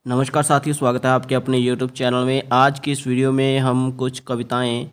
नमस्कार साथियों, स्वागत है आपके अपने YouTube चैनल में। आज की इस वीडियो में हम कुछ कविताएं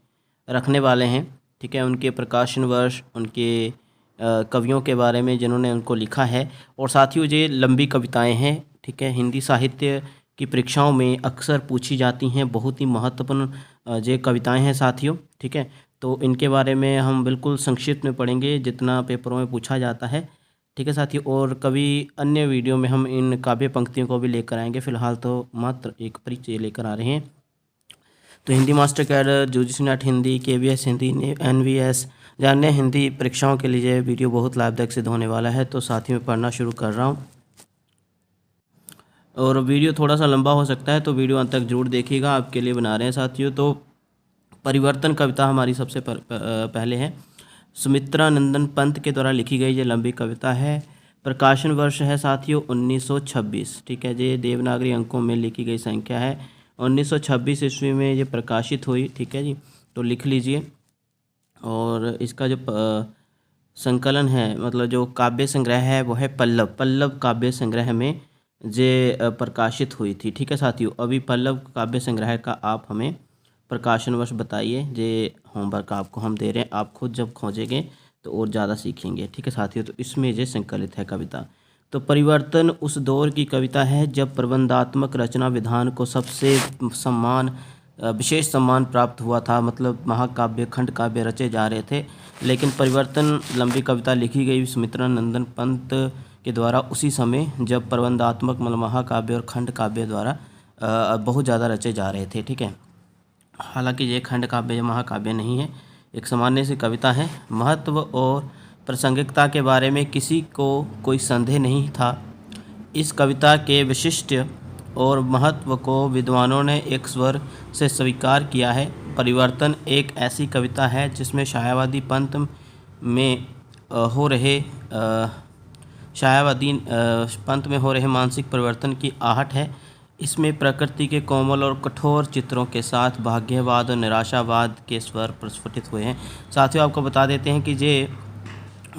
रखने वाले हैं। ठीक है, उनके प्रकाशन वर्ष, उनके कवियों के बारे में जिन्होंने उनको लिखा है। और साथियों, ये लंबी कविताएं हैं। ठीक है, हिंदी साहित्य की परीक्षाओं में अक्सर पूछी जाती हैं। बहुत ही महत्वपूर्ण ये कविताएं हैं साथियों। ठीक है, तो इनके बारे में हम बिल्कुल संक्षिप्त में पढ़ेंगे जितना पेपरों में पूछा जाता है। ठीक है साथियों, और कभी अन्य वीडियो में हम इन काव्य पंक्तियों को भी लेकर आएंगे। फिलहाल तो मात्र एक परिचय लेकर आ रहे हैं। तो Hindi master cadre, UGC NET Hindi, KVS Hindi, NVS या अन्य हिंदी परीक्षाओं के लिए वीडियो बहुत लाभदायक सिद्ध होने वाला है। तो साथियों, मैं पढ़ना शुरू कर रहा हूँ और वीडियो थोड़ा सा लंबा हो सकता है, तो वीडियो अंत तक जरूर देखिएगा। आपके लिए बना रहे हैं साथियों। तो परिवर्तन कविता हमारी सबसे पहले है। सुमित्रा नंदन पंत के द्वारा लिखी गई ये लंबी कविता है। प्रकाशन वर्ष है साथियों 1926। ठीक है, ये देवनागरी अंकों में लिखी गई संख्या है। 1926 ईस्वी में ये प्रकाशित हुई। ठीक है जी, तो लिख लीजिए। और इसका जो संकलन है, मतलब जो काव्य संग्रह है, वो है पल्लव। पल्लव काव्य संग्रह में ये प्रकाशित हुई थी। ठीक है साथियों, अभी पल्लव काव्य संग्रह का आप हमें प्रकाशन वर्ष बताइए। ये होमवर्क आपको हम दे रहे हैं, आप खुद जब खोजेंगे तो और ज़्यादा सीखेंगे। ठीक है साथियों, तो इसमें ये संकलित है कविता। तो परिवर्तन उस दौर की कविता है जब प्रबंधात्मक रचना विधान को सबसे विशेष सम्मान प्राप्त हुआ था। मतलब महाकाव्य, खंड काव्य रचे जा रहे थे, लेकिन परिवर्तन लंबी कविता लिखी गई सुमित्रा नंदन पंत के द्वारा उसी समय जब प्रबंधात्मक मतलब महाकाव्य और खंड काव्य द्वारा बहुत ज़्यादा रचे जा रहे थे। ठीक है, हालांकि ये खंड काव्य या महाकाव्य नहीं है, एक सामान्य सी कविता है। महत्व और प्रासंगिकता के बारे में किसी को कोई संदेह नहीं था। इस कविता के विशिष्ट और महत्व को विद्वानों ने एक स्वर से स्वीकार किया है। परिवर्तन एक ऐसी कविता है जिसमें छायावादी पंथ में हो रहे मानसिक परिवर्तन की आहट है। इसमें प्रकृति के कोमल और कठोर चित्रों के साथ भाग्यवाद और निराशावाद के स्वर प्रस्फुटित हुए हैं। साथियों, आपको बता देते हैं कि ये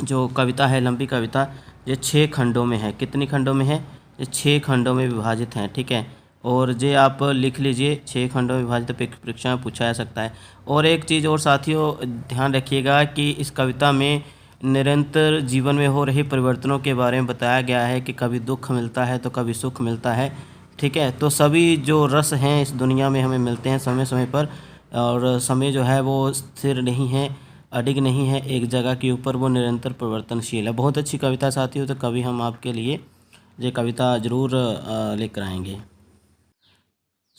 जो कविता है, लंबी कविता, ये 6 खंडों में है। कितनी खंडों में है? ये 6 खंडों में विभाजित हैं। ठीक है, और ये आप लिख लीजिए, 6 खंडों में विभाजित परीक्षा में पूछा जा सकता है। और एक चीज़ और साथियों, ध्यान रखिएगा कि इस कविता में निरंतर जीवन में हो रहे परिवर्तनों के बारे में बताया गया है कि कभी दुख मिलता है तो कभी सुख मिलता है। ठीक है, तो सभी जो रस हैं इस दुनिया में हमें मिलते हैं समय समय पर, और समय जो है वो स्थिर नहीं है, अडिग नहीं है एक जगह के ऊपर, वो निरंतर परिवर्तनशील है। बहुत अच्छी कविता साथियों, तो कभी हम आपके लिए ये कविता ज़रूर लेकर आएंगे।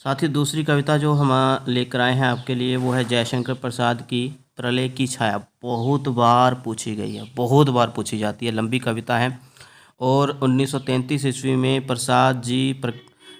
साथियों, दूसरी कविता जो हम लेकर आए हैं आपके लिए, वो है जयशंकर प्रसाद की प्रलय की छाया। बहुत बार पूछी गई है, बहुत बार पूछी जाती है, लंबी कविता है। और 1933 ईस्वी में प्रसाद जी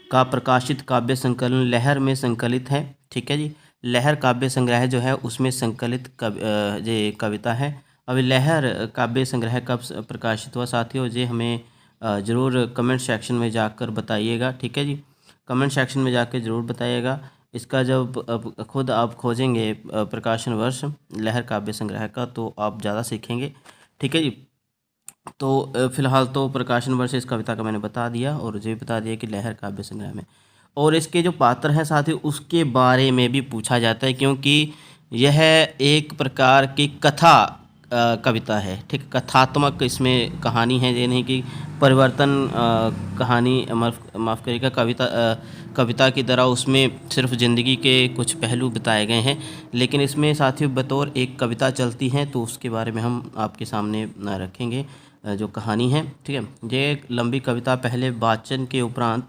का प्रकाशित काव्य संकलन लहर में संकलित है। ठीक है जी, लहर काव्य संग्रह जो है उसमें संकलित ये कविता है। अभी लहर काव्य संग्रह कब प्रकाशित हुआ साथियों, ये हमें ज़रूर कमेंट सेक्शन में जाकर बताइएगा। ठीक है जी, कमेंट सेक्शन में जाकर ज़रूर बताइएगा। इसका जब खुद आप खोजेंगे प्रकाशन वर्ष लहर काव्य संग्रह का, तो आप ज़्यादा सीखेंगे। ठीक है जी, तो फिलहाल तो प्रकाशन वर्ष इस कविता का मैंने बता दिया, और ये बता दिया कि लहर काव्य संग्रह में। और इसके जो पात्र हैं साथियों, उसके बारे में भी पूछा जाता है, क्योंकि यह एक प्रकार की कथा कविता है। ठीक, कथात्मक इसमें कहानी है, ये नहीं कि परिवर्तन कहानी, माफ़ करिएगा, कविता की तरह उसमें सिर्फ ज़िंदगी के कुछ पहलू बताए गए हैं। लेकिन इसमें साथियों बतौर एक कविता चलती हैं, तो उसके बारे में हम आपके सामने रखेंगे जो कहानी है। ठीक है, ये एक लंबी कविता पहले वाचन के उपरांत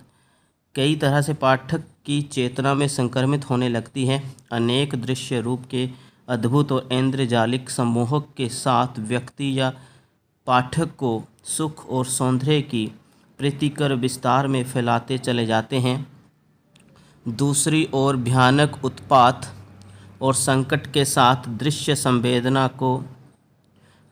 कई तरह से पाठक की चेतना में संक्रमित होने लगती है। अनेक दृश्य रूप के अद्भुत और इंद्रजालिक सम्मोहक के साथ व्यक्ति या पाठक को सुख और सौंदर्य की प्रीतिकर विस्तार में फैलाते चले जाते हैं। दूसरी ओर भयानक उत्पात और संकट के साथ दृश्य संवेदना को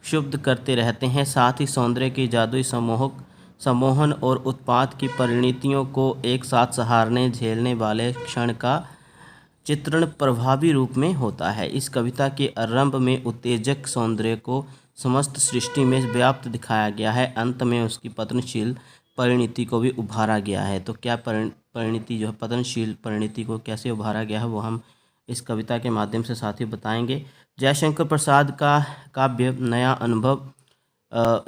क्षुब्ध करते रहते हैं। साथ ही सौंदर्य की जादुई सम्मोहन और उत्पात की परिणतियों को एक साथ सहारने झेलने वाले क्षण का चित्रण प्रभावी रूप में होता है। इस कविता के आरंभ में उत्तेजक सौंदर्य को समस्त सृष्टि में व्याप्त दिखाया गया है। अंत में उसकी पतनशील परिणति को भी उभारा गया है। तो क्या परिणति जो है, पतनशील परिणति को कैसे उभारा गया है, वो हम इस कविता के माध्यम से साथियों बताएंगे। जयशंकर प्रसाद का काव्य नया अनुभव,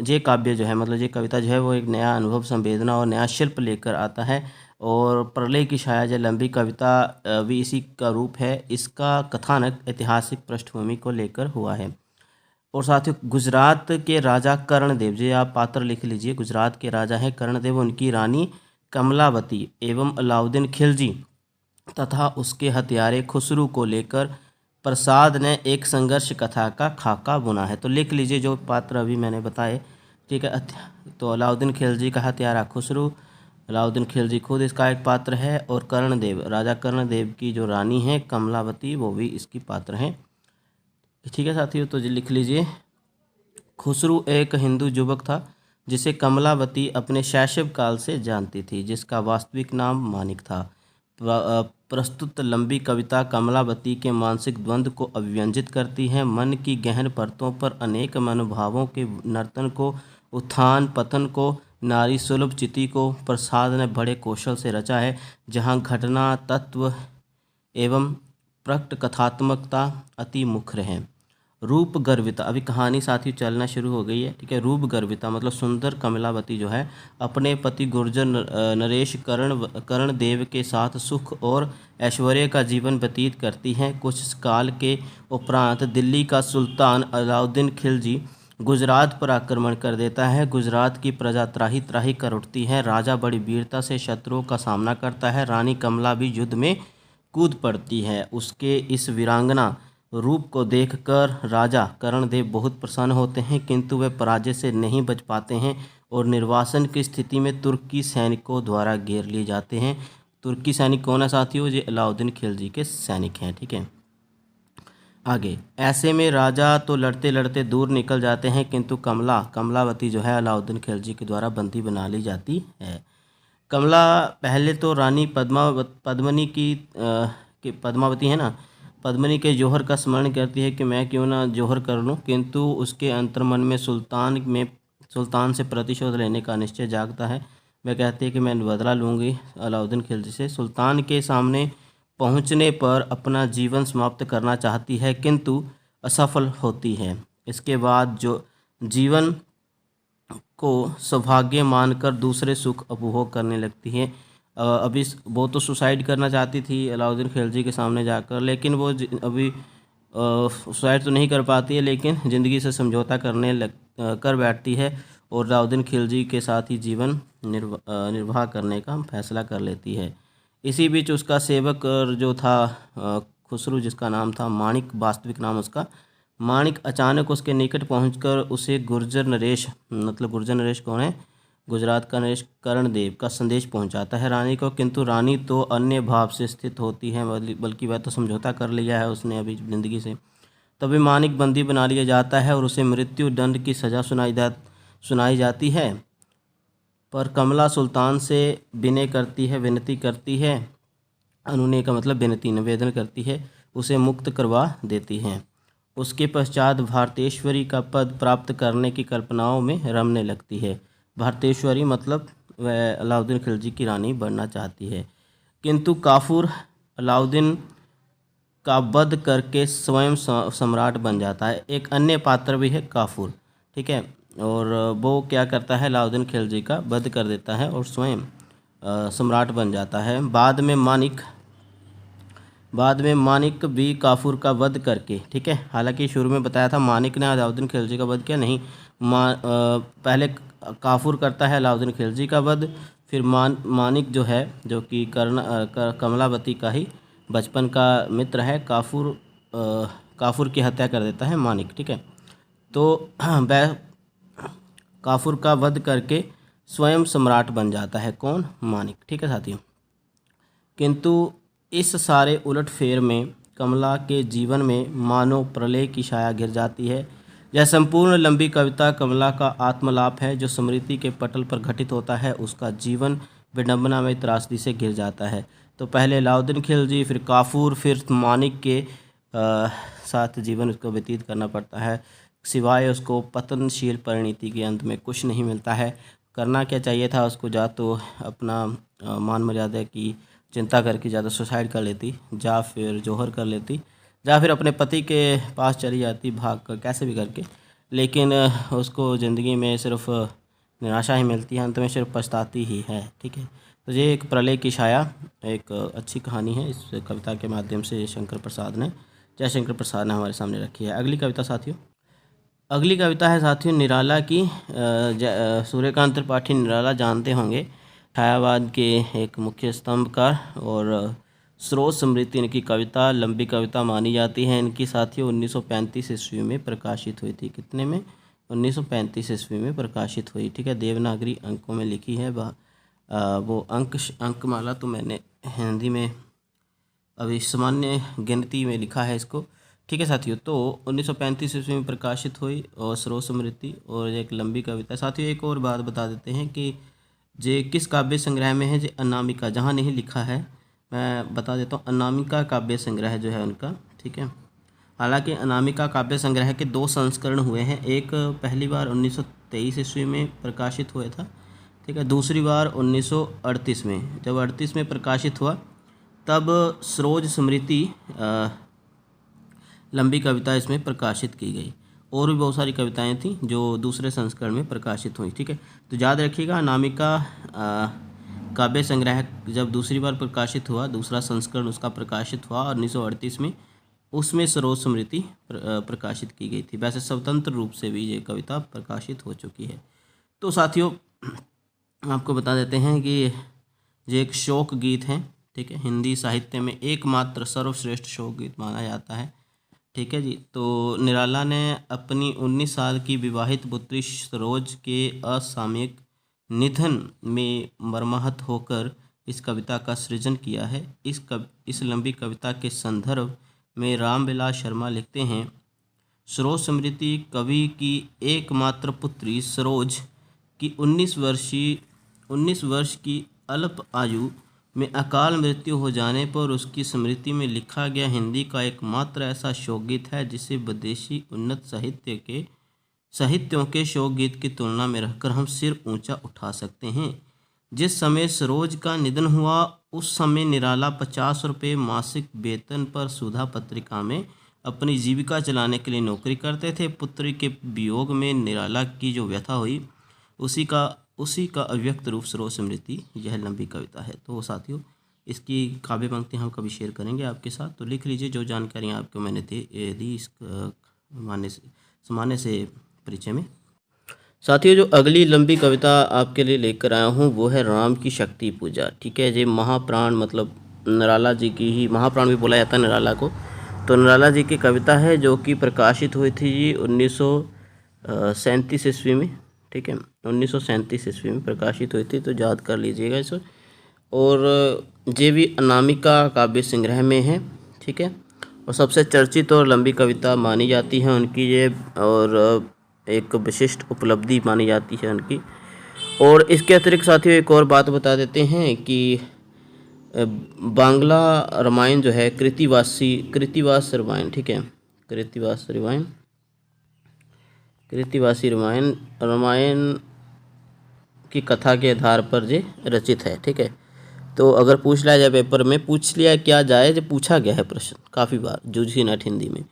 ये काव्य जो है, मतलब ये कविता जो है वो एक नया अनुभव, संवेदना और नया शिल्प लेकर आता है। और प्रलय की छाया, जो लंबी कविता भी इसी का रूप है। इसका कथानक ऐतिहासिक पृष्ठभूमि को लेकर हुआ है। और साथियों, गुजरात के राजा कर्णदेव, जी आप पात्र लिख लीजिए, गुजरात के राजा हैं कर्णदेव, उनकी रानी कमलावती एवं अलाउद्दीन खिलजी तथा उसके हत्यारे खुसरू को लेकर प्रसाद ने एक संघर्ष कथा का खाका बुना है। तो लिख लीजिए जो पात्र अभी मैंने बताए, ठीक है। तो अलाउद्दीन खिलजी का हत्यारा खुसरू, अलाउद्दीन खिलजी खुद इसका एक पात्र है, और कर्णदेव, राजा कर्णदेव की जो रानी है कमलावती, वो भी इसकी पात्र हैं, ठीक है साथियों। तो जी लिख लीजिए, खुसरू एक हिंदू युवक था जिसे कमलावती अपने शैशव काल से जानती थी, जिसका वास्तविक नाम मानिक था। प्रस्तुत लंबी कविता कमलावती के मानसिक द्वंद्व को अभिव्यंजित करती है। मन की गहन परतों पर अनेक मनोभावों के नर्तन को, उत्थान पतन को, नारी सुलभ चिति को प्रसाद ने बड़े कौशल से रचा है, जहाँ घटना तत्व एवं प्रकट कथात्मकता अति मुख्य है। रूप गर्विता, अभी कहानी साथी चलना शुरू हो गई है, ठीक है। रूप गर्विता मतलब सुंदर कमलावती जो है अपने पति गुर्जर नरेश कर्णदेव के साथ सुख और ऐश्वर्य का जीवन व्यतीत करती हैं। कुछ काल के उपरांत दिल्ली का सुल्तान अलाउद्दीन खिलजी गुजरात पर आक्रमण कर देता है। गुजरात की प्रजा त्राही त्राही कर उठती है। राजा बड़ी वीरता से शत्रुओं का सामना करता है। रानी कमला भी युद्ध में कूद पड़ती है। उसके इस वीरांगना रूप को देखकर राजा कर्णदेव बहुत प्रसन्न होते हैं, किंतु वे पराजय से नहीं बच पाते हैं और निर्वासन की स्थिति में तुर्की सैनिकों द्वारा घेर लिए जाते हैं। तुर्की सैनिक कौन है साथियों? ये अलाउद्दीन खिलजी के सैनिक हैं, ठीक है। आगे, ऐसे में राजा तो लड़ते लड़ते दूर निकल जाते हैं, किंतु कमलावती जो है अलाउद्दीन खिलजी के द्वारा बंदी बना ली जाती है। कमला पहले तो रानी पद्मावती है ना, पद्मिनी के जौहर का स्मरण करती है कि मैं क्यों ना जौहर कर लूं, किंतु उसके अंतर्मन में सुल्तान से प्रतिशोध लेने का निश्चय जागता है। वह कहती है कि मैं बदला लूँगी अलाउद्दीन खिलजी से। सुल्तान के सामने पहुंचने पर अपना जीवन समाप्त करना चाहती है, किंतु असफल होती है। इसके बाद जो जीवन को सौभाग्य मानकर दूसरे सुख उपभोग करने लगती है। अभी वो तो सुसाइड करना चाहती थी अलाउद्दीन खिलजी के सामने जाकर, लेकिन वो अभी सुसाइड तो नहीं कर पाती है, लेकिन ज़िंदगी से समझौता कर बैठती है और अलाउद्दीन खिलजी के साथ ही जीवन निर्वाह करने का फैसला कर लेती है। इसी बीच उसका सेवक जो था खुसरू, जिसका नाम था माणिक, वास्तविक नाम उसका माणिक, अचानक उसके निकट पहुंचकर उसे गुर्जर नरेश, मतलब गुर्जर नरेश कौन है? गुजरात का नरेश कर्णदेव का संदेश पहुंचाता है रानी को, किंतु रानी तो अन्य भाव से स्थित होती है, बल्कि वह तो समझौता कर लिया है उसने अभी ज़िंदगी से। तभी माणिक बंदी बना लिया जाता है और उसे मृत्यु दंड की सज़ा सुनाई जाती है। पर कमला सुल्तान से विनती करती है, अनुनय का मतलब विनती, निवेदन करती है, उसे मुक्त करवा देती है। उसके पश्चात भारतेश्वरी का पद प्राप्त करने की कल्पनाओं में रमने लगती है। भारतेश्वरी मतलब वह अलाउद्दीन खिलजी की रानी बनना चाहती है, किंतु काफूर अलाउद्दीन का वध करके स्वयं सम्राट बन जाता है। एक अन्य पात्र भी है काफूर, ठीक है, और वो क्या करता है? अलाउद्दीन खिलजी का वध कर देता है और स्वयं सम्राट बन जाता है। बाद में मानिक भी काफूर का वध करके, ठीक है, हालांकि शुरू में बताया था मानिक ने अलाउद्दीन खिलजी का वध किया, नहीं, पहले काफूर करता है अलाउद्दीन खिलजी का वध, फिर मानिक जो है, जो कि कमलावती का ही बचपन का मित्र है, काफूर की हत्या कर देता है मानिक, ठीक है। तो वह काफूर का वध करके स्वयं सम्राट बन जाता है, कौन? मानिक, ठीक है साथियों। किंतु इस सारे उलटफेर में कमला के जीवन में मानो प्रलय की छाया गिर जाती है। यह संपूर्ण लंबी कविता कमला का आत्मलाप है, जो स्मृति के पटल पर घटित होता है। उसका जीवन विडंबना में त्रासदी से घिर जाता है। तो पहले अलाउद्दीन खिलजी, फिर काफूर, फिर मानिक के साथ जीवन उसको व्यतीत करना पड़ता है। सिवाय उसको पतनशील परिणति के अंत में कुछ नहीं मिलता है। करना क्या चाहिए था उसको, या तो अपना मान मर्यादा की चिंता करके ज़्यादा सुसाइड कर लेती, या फिर जौहर कर लेती, या फिर अपने पति के पास चली जाती भाग कर कैसे भी करके। लेकिन उसको ज़िंदगी में सिर्फ निराशा ही मिलती है, अंत में सिर्फ पछताती ही है। ठीक है, तो ये एक प्रलय की छाया एक अच्छी कहानी है, इस कविता के माध्यम से शंकर प्रसाद ने हमारे सामने रखी है। अगली कविता साथियों, अगली कविता है साथियों निराला की। सूर्यकांत त्रिपाठी निराला जानते होंगे, छायावाद के एक मुख्य स्तंभकार और स्रोत समृद्धि इनकी कविता, लंबी कविता मानी जाती है इनकी साथियों। 1935 ईस्वी में प्रकाशित हुई थी। कितने में? 1935 ईस्वी में प्रकाशित हुई। ठीक है, देवनागरी अंकों में लिखी है। वो अंकमाला तो मैंने हिंदी में अभी सामान्य गिनती में लिखा है इसको। ठीक है साथियों, तो 1935 ईस्वी में प्रकाशित हुई और स्रोत समृद्धि और एक लंबी कविता। साथियों एक और बात बता देते हैं कि ये किस काव्य संग्रह में है। ये अनामिका, जहाँ नहीं लिखा है मैं बता देता हूँ, अनामिका काव्य संग्रह जो है उनका। ठीक है, हालांकि अनामिका काव्य संग्रह के 2 संस्करण हुए हैं। एक पहली बार 1923 ईस्वी में प्रकाशित हुआ था। ठीक है, दूसरी बार 1938 में। जब 38 में प्रकाशित हुआ तब सरोज स्मृति लंबी कविता इसमें प्रकाशित की गई। और भी बहुत सारी कविताएं थी जो दूसरे संस्करण में प्रकाशित हुई। ठीक है, तो याद रखिएगा अनामिका काव्य संग्रह जब दूसरी बार प्रकाशित हुआ, दूसरा संस्करण उसका प्रकाशित हुआ 1938 में, उसमें सरोज स्मृति प्रकाशित की गई थी। वैसे स्वतंत्र रूप से भी ये कविता प्रकाशित हो चुकी है। तो साथियों आपको बता देते हैं कि ये एक शोक गीत है। ठीक है, हिंदी साहित्य में एकमात्र सर्वश्रेष्ठ शोक गीत माना जाता है। ठीक है जी, तो निराला ने अपनी 19 साल की विवाहित पुत्री सरोज के असामयिक निधन में मर्माहत होकर इस कविता का सृजन किया है। इस लंबी कविता के संदर्भ में रामविलास शर्मा लिखते हैं, सरोज स्मृति कवि की एकमात्र पुत्री सरोज की 19 वर्ष की अल्प आयु में अकाल मृत्यु हो जाने पर उसकी स्मृति में लिखा गया हिंदी का एकमात्र ऐसा शोकगीत है जिसे विदेशी उन्नत साहित्यों के शोकगीत की तुलना में रखकर हम सिर ऊंचा उठा सकते हैं। जिस समय सरोज का निधन हुआ उस समय निराला 50 रुपये मासिक वेतन पर सुधा पत्रिका में अपनी जीविका चलाने के लिए नौकरी करते थे। पुत्री के वियोग में निराला की जो व्यथा हुई उसी का अव्यक्त रूप सरोज स्मृति यह लंबी कविता है। तो साथियों इसकी काव्य पंक्ति हम कभी शेयर करेंगे आपके साथ, तो लिख लीजिए जो जानकारियाँ आपको मैंने दी इस सामान्य से परिचय में। साथियों जो अगली लंबी कविता आपके लिए लेकर आया हूँ वो है राम की शक्ति पूजा। ठीक है, ये महाप्राण मतलब निराला जी की ही महाप्राण भी बोला जाता है निराला को। तो निराला जी की कविता है जो कि प्रकाशित हुई थी 1937 ईस्वी में। ठीक है, 1937 ईस्वी में प्रकाशित हुई थी, तो याद कर लीजिएगा इसे। और ये भी अनामिका काव्य संग्रह में है। ठीक है, और सबसे चर्चित और लंबी कविता मानी जाती है उनकी ये, और एक विशिष्ट उपलब्धि मानी जाती है उनकी। और इसके अतिरिक्त साथियों एक और बात बता देते हैं कि बांग्ला रामायण जो है कृतिवास रामायण। ठीक है, कृतिवासी रामायण की कथा के आधार पर ये रचित है। ठीक है, तो अगर पूछ लिया जाए पेपर में, पूछ लिया क्या जाए, जो पूछा गया है प्रश्न काफ़ी बार जूझी नट हिंदी में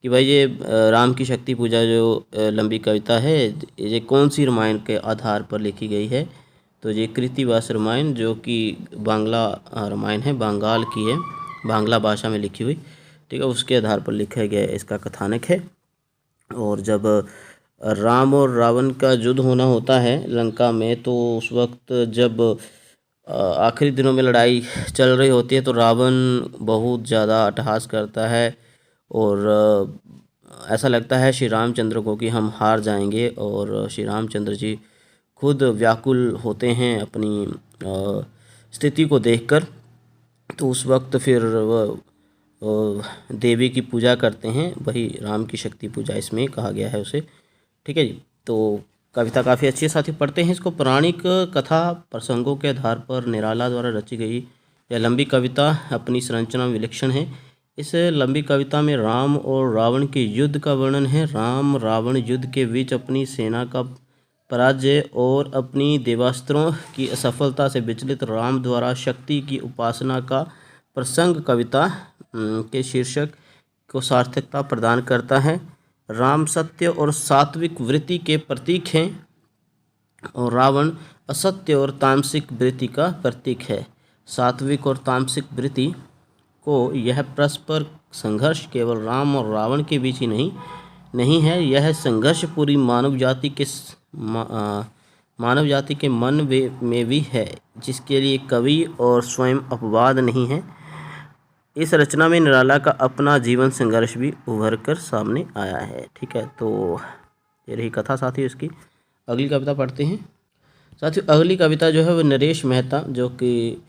कि भाई ये राम की शक्ति पूजा जो लंबी कविता है ये कौन सी रामायण के आधार पर लिखी गई है। तो ये कृतिवास रामायण जो कि बांग्ला रामायण है, बंगाल की है, बांग्ला भाषा में लिखी हुई। ठीक है, उसके आधार पर लिखा गया इसका कथानक है। और जब राम और रावण का युद्ध होना होता है लंका में, तो उस वक्त जब आखिरी दिनों में लड़ाई चल रही होती है तो रावण बहुत ज़्यादा अट्टहास करता है और ऐसा लगता है श्री रामचंद्र को कि हम हार जाएंगे। और श्री रामचंद्र जी खुद व्याकुल होते हैं अपनी स्थिति को देखकर। तो उस वक्त फिर वह देवी की पूजा करते हैं, वही राम की शक्ति पूजा इसमें कहा गया है उसे। ठीक है जी, तो कविता काफ़ी अच्छी है साथियों, पढ़ते हैं इसको। पौराणिक कथा प्रसंगों के आधार पर निराला द्वारा रची गई यह लंबी कविता अपनी संरचना विलक्षण है। इस लंबी कविता में राम और रावण के युद्ध का वर्णन है। राम रावण युद्ध के बीच अपनी सेना का पराजय और अपनी देवास्त्रों की असफलता से विचलित राम द्वारा शक्ति की उपासना का प्रसंग कविता के शीर्षक को सार्थकता प्रदान करता है। राम सत्य और सात्विक वृत्ति के प्रतीक हैं और रावण असत्य और तामसिक वृत्ति का प्रतीक है। सात्विक और तामसिक वृत्ति को यह परस्पर संघर्ष केवल राम और रावण के बीच ही नहीं है, यह संघर्ष पूरी मानव जाति के मन में भी है, जिसके लिए कवि और स्वयं अपवाद नहीं है। इस रचना में निराला का अपना जीवन संघर्ष भी उभर कर सामने आया है। ठीक है, तो ये रही कथा साथियों इसकी। अगली कविता पढ़ते हैं साथियों। अगली कविता जो है वो नरेश मेहता, जो कि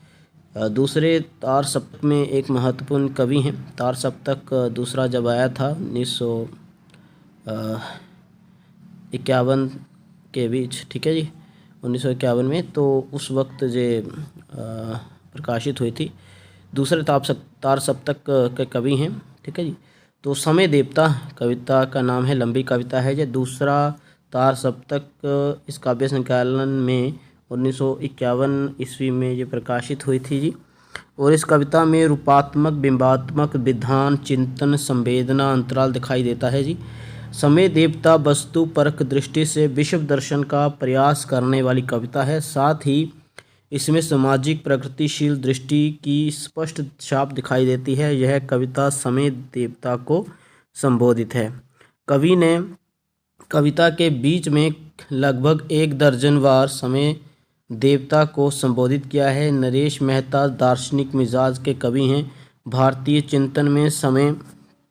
दूसरे तार सप्तक में एक महत्वपूर्ण कवि हैं। तार सप्तक दूसरा जब आया था 1951 के बीच, ठीक है जी, 1951 में, तो उस वक्त जो प्रकाशित हुई थी। दूसरे तार सप्तक के कवि हैं, ठीक है जी। तो समय देवता कविता का नाम है, लंबी कविता है। जो दूसरा तार सप्तक इस काव्य संकलन में 1951 ईस्वी में ये प्रकाशित हुई थी जी। और इस कविता में रूपात्मक, बिंबात्मक, विधान, चिंतन, संवेदना अंतराल दिखाई देता है जी। समय देवता वस्तु परक दृष्टि से विश्व दर्शन का प्रयास करने वाली कविता है। साथ ही इसमें सामाजिक प्रगतिशील दृष्टि की स्पष्ट छाप दिखाई देती है। यह कविता समय देवता को संबोधित है। कवि ने कविता के बीच में लगभग 1 दर्जन बार समय देवता को संबोधित किया है। नरेश मेहता दार्शनिक मिजाज के कवि हैं। भारतीय चिंतन में समय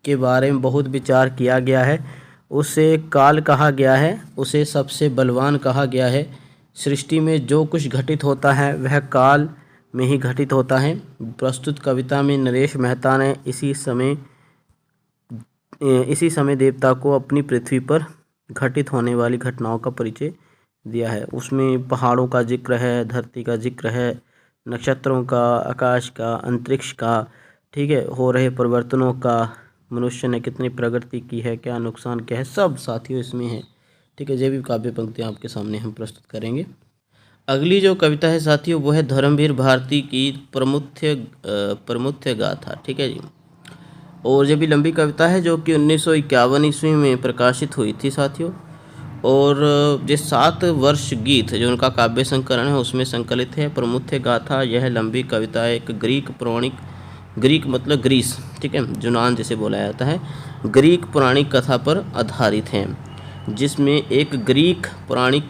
के बारे में बहुत विचार किया गया है। उसे काल कहा गया है, उसे सबसे बलवान कहा गया है। सृष्टि में जो कुछ घटित होता है वह काल में ही घटित होता है। प्रस्तुत कविता में नरेश मेहता ने इसी समय देवता को अपनी पृथ्वी पर घटित होने वाली घटनाओं का परिचय दिया है। उसमें पहाड़ों का जिक्र है, धरती का जिक्र है, नक्षत्रों का, आकाश का, अंतरिक्ष का, ठीक है, हो रहे परिवर्तनों का, मनुष्य ने कितनी प्रगति की है, क्या नुकसान क्या है, सब साथियों इसमें है। ठीक है, ये भी काव्य पंक्तियाँ आपके सामने हम प्रस्तुत करेंगे। अगली जो कविता है साथियों वो है धर्मवीर भारती की प्रमुख्य गाथा। ठीक है जी, और ये भी लंबी कविता है जो कि 1951 ईस्वी में प्रकाशित हुई थी साथियों। और ये 7 वर्ष गीत जो उनका काव्य संकलन है उसमें संकलित है। प्रमुख्य गाथा यह लंबी कविता एक ग्रीक मतलब ग्रीस, ठीक है, यूनान जिसे बोला जाता है, ग्रीक पौराणिक कथा पर आधारित है, जिसमें एक ग्रीक पौराणिक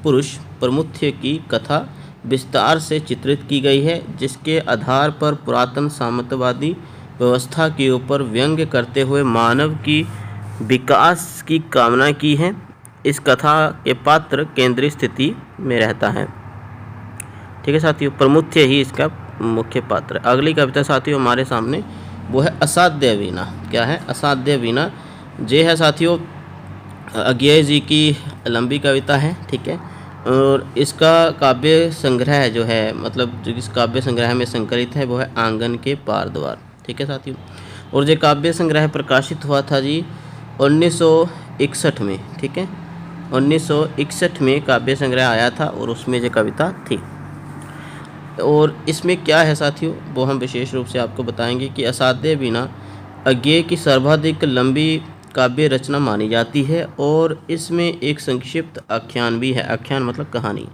पुरुष प्रमुख्य की कथा विस्तार से चित्रित की गई है, जिसके आधार पर पुरातन सामंतवादी व्यवस्था के ऊपर व्यंग्य करते हुए मानव की विकास की कामना की है। इस कथा के पात्र केंद्रीय स्थिति में रहता है। ठीक है साथियों, प्रमुख्य ही इसका मुख्य पात्र। अगली कविता साथियों हमारे सामने वो है असाध्य वीणा। क्या है? असाध्य वीणा। ये है साथियों अज्ञेय जी की लंबी कविता है। ठीक है, और इसका काव्य संग्रह जो है, मतलब जो इस काव्य संग्रह में संकलित है वो है आंगन के पार द्वार। ठीक है साथियों, और ये काव्य संग्रह प्रकाशित हुआ था जी 1961 में। ठीक है, 1961 में काव्य संग्रह आया था और उसमें ये कविता थी। और इसमें क्या है साथियों वो हम विशेष रूप से आपको बताएंगे कि असाध्य वीणा अज्ञेय की सर्वाधिक लंबी काव्य रचना मानी जाती है और इसमें एक संक्षिप्त आख्यान भी है। आख्यान मतलब कहानी,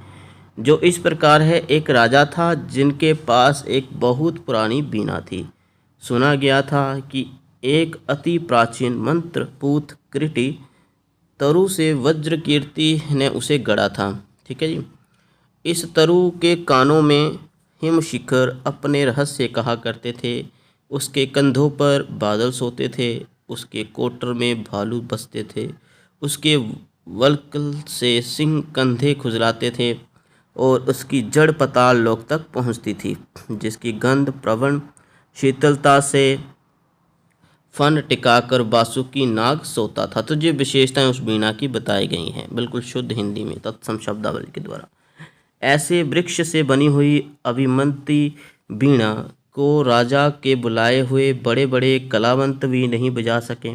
जो इस प्रकार है। एक राजा था जिनके पास एक बहुत पुरानी वीणा थी। सुना गया था कि एक अति प्राचीन मंत्र पूत कृति तरु से वज्र कीर्ति ने उसे गढ़ा था। ठीक है जी, इस तरु के कानों में हिम शिखर अपने रहस्य कहा करते थे, उसके कंधों पर बादल सोते थे, उसके कोटर में भालू बसते थे, उसके वल्कल से सिंह कंधे खुजलाते थे और उसकी जड़ पताल लोक तक पहुंचती थी, जिसकी गंध प्रवण शीतलता से फन टिकाकर बासुकी नाग सोता था। तो ये विशेषताएं उस वीणा की बताई गई हैं बिल्कुल शुद्ध हिंदी में तत्सम शब्दावली के द्वारा। ऐसे वृक्ष से बनी हुई अभिमंती वीणा को राजा के बुलाए हुए बड़े बड़े कलावंत भी नहीं बजा सके।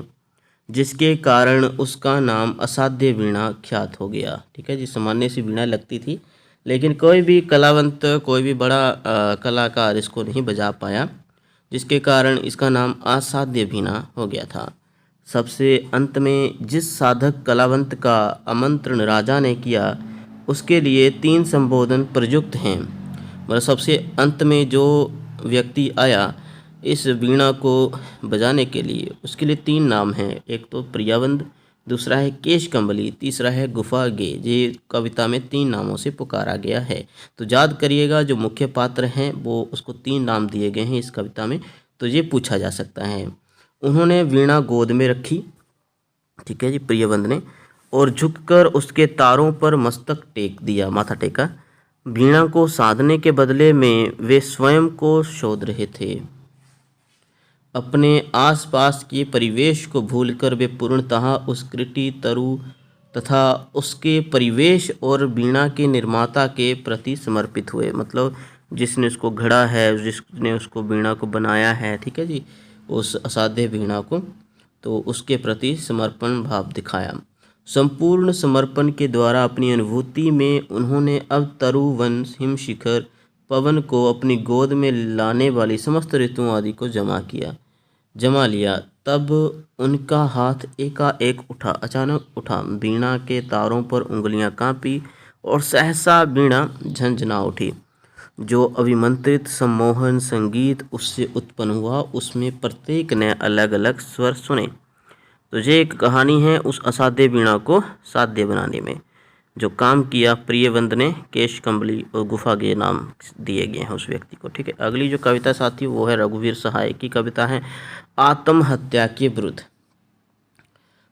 जिसके कारण उसका नाम असाध्य वीणा ख्यात हो गया। ठीक है जी, सामान्य सी वीणा लगती थी, लेकिन कोई भी कलावंत, कोई भी बड़ा कलाकार इसको नहीं बजा पाया, जिसके कारण इसका नाम असाध्य वीणा हो गया था। सबसे अंत में जिस साधक कलावंत का आमंत्रण राजा ने किया, उसके लिए 3 संबोधन प्रयुक्त हैं। मतलब सबसे अंत में जो व्यक्ति आया इस वीणा को बजाने के लिए, उसके लिए 3 नाम हैं। एक तो प्रियावंद, दूसरा है केश कम्बली, तीसरा है गुफा गे। ये कविता में 3 नामों से पुकारा गया है। तो याद करिएगा, जो मुख्य पात्र हैं वो उसको 3 नाम दिए गए हैं इस कविता में, तो ये पूछा जा सकता है। उन्होंने वीणा गोद में रखी, ठीक है जी, प्रियवंद ने, और झुककर उसके तारों पर मस्तक टेक दिया, माथा टेका। वीणा को साधने के बदले में वे स्वयं को शोध रहे थे। अपने आसपास के परिवेश को भूलकर वे पूर्णतः उस कृति तरु तथा उसके परिवेश और वीणा के निर्माता के प्रति समर्पित हुए। मतलब जिसने उसको घड़ा है, जिसने उसको वीणा को बनाया है, ठीक है जी, उस असाध्य वीणा को, तो उसके प्रति समर्पण भाव दिखाया। संपूर्ण समर्पण के द्वारा अपनी अनुभूति में उन्होंने अब तरु, वन, हिम शिखर, पवन को अपनी गोद में लाने वाली समस्त ऋतुओं आदि को जमा लिया। तब उनका हाथ एकाएक उठा, अचानक उठा, वीणा के तारों पर उंगलियां कांपी और सहसा वीणा झंझना उठी। जो अभिमंत्रित सम्मोहन संगीत उससे उत्पन्न हुआ, उसमें प्रत्येक ने अलग अलग स्वर सुने। तो ये एक कहानी है उस असाध्य वीणा को साध्य बनाने में जो काम किया प्रियवंद ने, केश कम्बली और गुफा के नाम दिए गए हैं उस व्यक्ति को। ठीक है, अगली जो कविता साथियों वो है रघुवीर सहाय की कविता है आत्महत्या के विरुद्ध।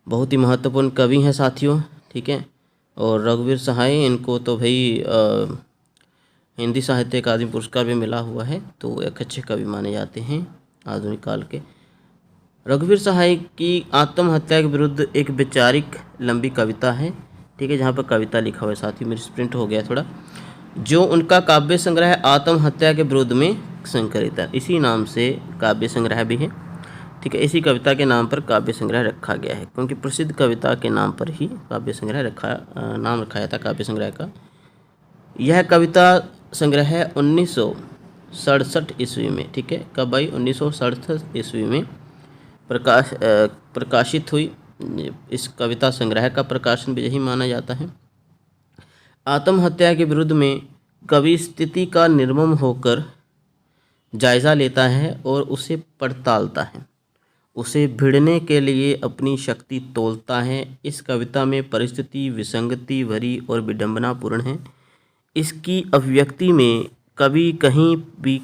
बहुत ही महत्वपूर्ण कवि हैं साथियों। ठीक है, और रघुवीर सहाय, इनको तो भाई हिंदी साहित्य अकादमी पुरस्कार भी मिला हुआ है, तो एक अच्छे कवि माने जाते हैं आधुनिक काल के। रघुवीर सहाय की आत्महत्या के विरुद्ध एक वैचारिक लंबी कविता है। ठीक है, जहाँ पर कविता लिखा हुआ है साथियों, मेरी प्रिंट हो गया थोड़ा। जो उनका काव्य संग्रह आत्महत्या के विरुद्ध में संकलित है, इसी नाम से काव्य संग्रह भी है। ठीक है, इसी कविता के नाम पर काव्य संग्रह रखा गया है, क्योंकि प्रसिद्ध कविता के नाम पर ही काव्य संग्रह नाम रखा गया था काव्य संग्रह का। यह कविता संग्रह है 1967 ईस्वी में। ठीक है, कब आई? 1967 ईस्वी में प्रकाशित हुई। इस कविता संग्रह का प्रकाशन भी यही माना जाता है। आत्महत्या के विरुद्ध में कवि स्थिति का निर्मम होकर जायज़ा लेता है और उसे पड़तालता है, उसे भिड़ने के लिए अपनी शक्ति तोलता है। इस कविता में परिस्थिति विसंगति भरी और विडंबनापूर्ण है। इसकी अभिव्यक्ति में कभी कहीं भी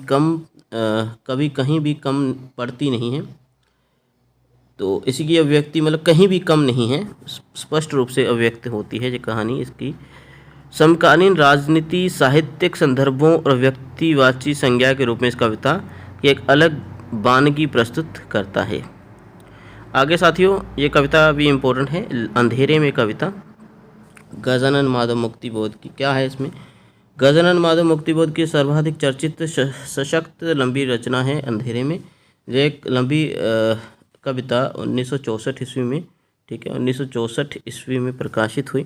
कम पड़ती नहीं है। तो इसकी अभिव्यक्ति मतलब कहीं भी कम नहीं है, स्पष्ट रूप से अभिव्यक्त होती है ये कहानी। इसकी समकालीन राजनीति, साहित्यिक संदर्भों और व्यक्तिवाची संज्ञा के रूप में इस कविता की एक अलग वानगी प्रस्तुत करता है। आगे साथियों, ये कविता भी इम्पोर्टेंट है, अंधेरे में कविता गजानन माधव मुक्तिबोध की। क्या है इसमें? गजानन माधव मुक्तिबोध की सर्वाधिक चर्चित सशक्त लंबी रचना है अंधेरे में। ये एक लंबी कविता 1964 ईस्वी में, ठीक है, 1964 ईस्वी में प्रकाशित हुई।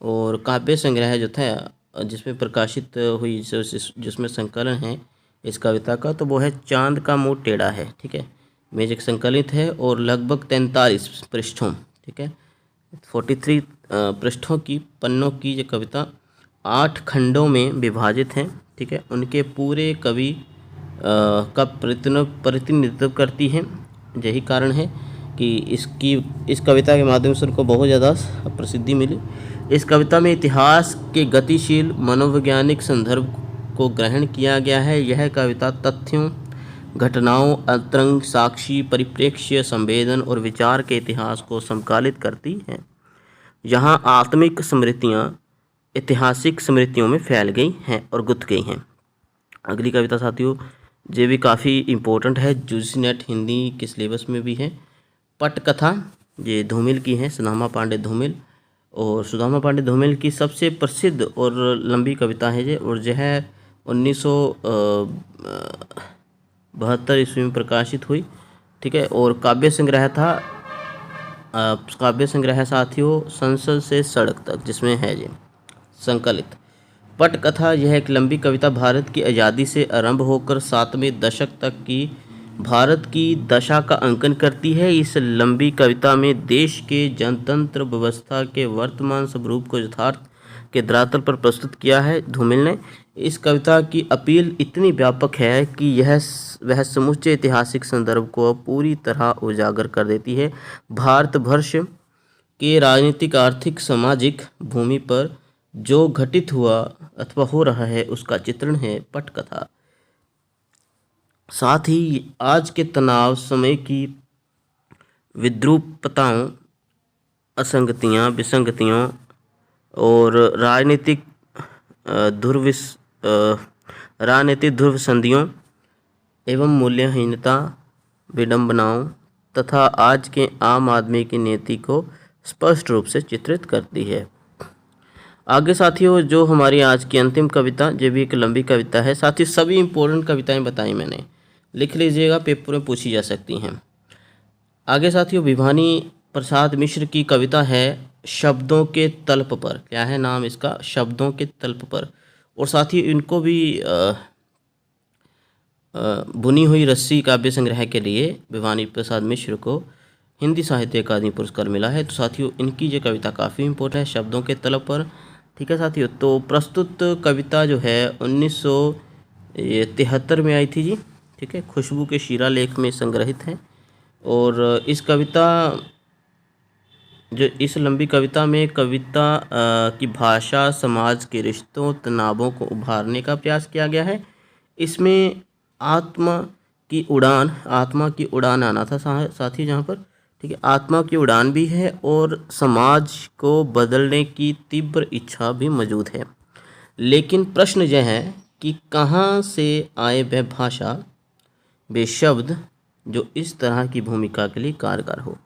और काव्य संग्रह जो था जिसमें प्रकाशित हुई, जिसमें संकलन है इस कविता का, तो वो है चांद का मुँह टेढ़ा है। ठीक है, में एक संकलित है और लगभग 43 पृष्ठों, ठीक है, 43 पृष्ठों की पन्नों की ये कविता 8 खंडों में विभाजित है। ठीक है, उनके पूरे कवि का प्रतिनिधित्व करती है। यही कारण है कि इस कविता के माध्यम से उनको बहुत ज़्यादा प्रसिद्धि मिली। इस कविता में इतिहास के गतिशील मनोवैज्ञानिक संदर्भ को ग्रहण किया गया है। यह कविता तथ्यों, घटनाओं, अंतरंग, साक्षी, परिप्रेक्ष्य, संवेदन और विचार के इतिहास को समकालित करती है। यहाँ आत्मिक स्मृतियाँ ऐतिहासिक स्मृतियों में फैल गई हैं और गुथ गई हैं। अगली कविता साथियों, ये भी काफ़ी इम्पोर्टेंट है, यूजीसी नेट हिंदी के सिलेबस में भी है। पटकथा, ये धूमिल की है, सुदामा पांडे धूमिल। और सुदामा पांडे धूमिल की सबसे प्रसिद्ध और लंबी कविता है ये, और यह 1972 ईस्वी में प्रकाशित हुई। ठीक है, और काव्य संग्रह था काव्य संग्रह है साथियों संसद से सड़क तक, जिसमें है जी संकलित। पटकथा यह एक लंबी कविता भारत की आज़ादी से आरंभ होकर 7वें दशक तक की भारत की दशा का अंकन करती है। इस लंबी कविता में देश के जनतंत्र व्यवस्था के वर्तमान स्वरूप को यथार्थ के धरातल पर प्रस्तुत किया है धूमिल ने। इस कविता की अपील इतनी व्यापक है कि वह समूचे ऐतिहासिक संदर्भ को पूरी तरह उजागर कर देती है। भारतवर्ष के राजनीतिक, आर्थिक, सामाजिक भूमि पर जो घटित हुआ अथवा हो रहा है उसका चित्रण है पटकथा। साथ ही आज के तनाव, समय की विद्रूपताओं, असंगतियाँ, विसंगतियों और राजनीतिक ध्रुव संधियों एवं मूल्यहीनता, विडंबनाओं तथा आज के आम आदमी की नीति को स्पष्ट रूप से चित्रित करती है। आगे साथियों जो हमारी आज की अंतिम कविता, जो भी एक लंबी कविता है, साथ ही सभी इम्पोर्टेंट कविताएं बताई मैंने, लिख लीजिएगा, पेपर में पूछी जा सकती हैं। आगे साथियों भिवानी प्रसाद मिश्र की कविता है शब्दों के तल्प पर। क्या है नाम इसका? शब्दों के तल्प पर। और साथ ही इनको भी बुनी हुई रस्सी काव्य संग्रह के लिए भिवानी प्रसाद मिश्र को हिंदी साहित्य अकादमी पुरस्कार मिला है। तो साथियों इनकी ये कविता काफ़ी इम्पोर्टेंट है, शब्दों के तल्प पर। ठीक है साथियों, तो प्रस्तुत कविता जो है 1973 में आई थी जी। ठीक है, खुशबू के शिलालेख में संग्रहित है। और इस कविता जो इस लंबी कविता में कविता की भाषा समाज के रिश्तों, तनावों को उभारने का प्रयास किया गया है। इसमें आत्मा की उड़ान आना था साथ ही जहाँ पर। ठीक है, आत्मा की उड़ान भी है और समाज को बदलने की तीव्र इच्छा भी मौजूद है। लेकिन प्रश्न यह है कि कहाँ से आए वह भाषा, वे शब्द जो इस तरह की भूमिका के लिए कारगर हो,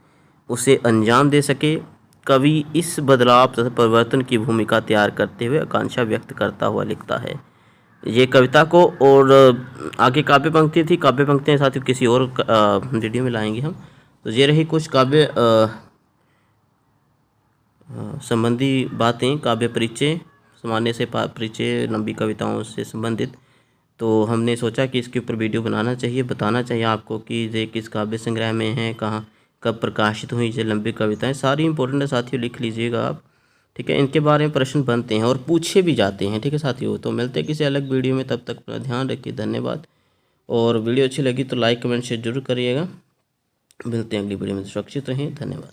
उसे अंजाम दे सके। कवि इस बदलाव तथा परिवर्तन की भूमिका तैयार करते हुए आकांक्षा व्यक्त करता हुआ लिखता है ये कविता को। और आगे काव्य पंक्ति थी, काव्य पंक्तियाँ साथियों किसी और वीडियो में लाएंगे हम। तो ये रही कुछ काव्य संबंधी बातें, काव्य परिचय, सामान्य से परिचय, लंबी कविताओं से संबंधित। तो हमने सोचा कि इसके ऊपर वीडियो बनाना चाहिए, बताना चाहिए आपको कि ये किस काव्य संग्रह में है, कहाँ कब प्रकाशित हुई ये लंबी कविताएं। सारी इंपॉर्टेंट है साथियों, लिख लीजिएगा आप। ठीक है, इनके बारे में प्रश्न बनते हैं और पूछे भी जाते हैं। ठीक है साथियों, तो मिलते हैं किसी अलग वीडियो में, तब तक अपना ध्यान रखिए, धन्यवाद। और वीडियो अच्छी लगी तो लाइक कमेंट शेयर जरूर करिएगा। मिलते हैं अगली वीडियो में, सुरक्षित रहें, धन्यवाद।